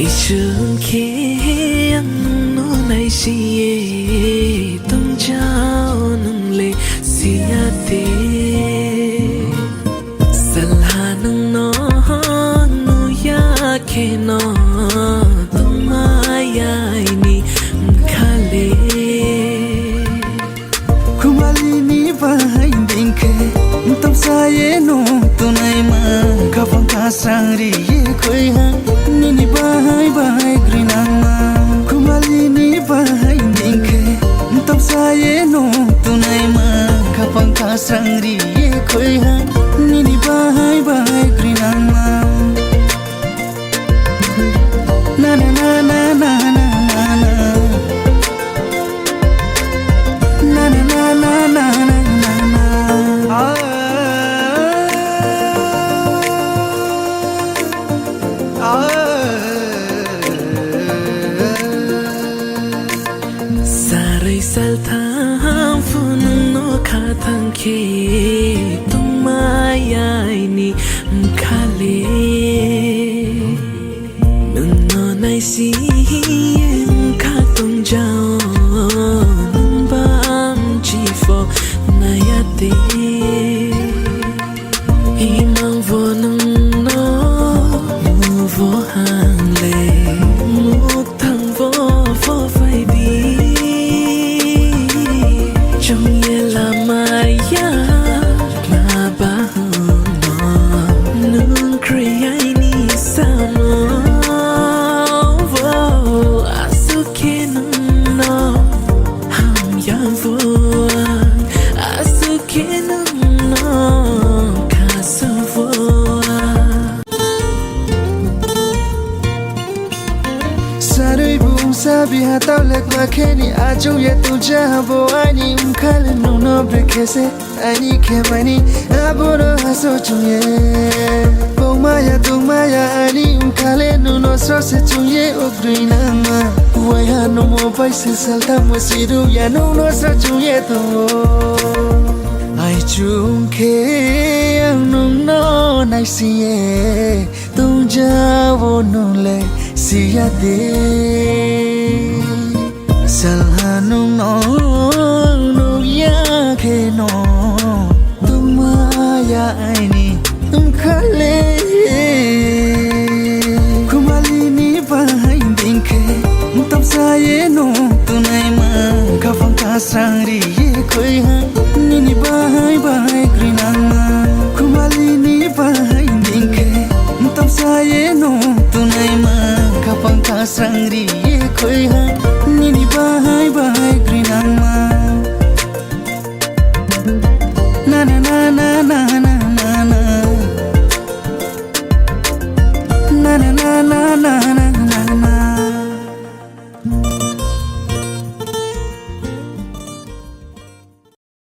trường khi anh nó này xì tâm trao nâng lệ xì tê salha nâng nó ya khe nó tâm ya ni khale kumali ni vai ding khe tâm sa ye no tunai ma ka phang ka sang ri ye khoi ha ni bahai bahai grinama kumali ni bahai dingke tam sa ye no tunai ma kapang ka sangri ye khoi ha ni bahai bahai grinama na na na na na na na na na na na na na na sal tham phun no kha thang ke tumaya ni khale nung no nai si kha tung jao nung bam chi fo na ya te imang vo nung no mu vo hang le mu thang vo fo phai di trong ye la maya la ba no nung create ni samo vo asuke no ham ya vo asuke no kaso vo sarai bung sabi hatau lek ma kheni ajo ye tu jabo ani khale no no brekese ani khemani aboro haso chunye bong maya ani khale no no so se chunye ogrina ma wai ha no mo pai se salta mo siru ya no no so chunye to ai chung ke ang nung no nai si ye tu jabo no le si ya de salha nung no no ya ke no tumaya ai ni khale kumali ni bahai ding ke tam sa ye no tunai ma ka phang ka sang ri ye khoi ha ni bahai bahai grinama kumali ni bahai ding ke tam sa ye no tunai ma ka phang ka sang ri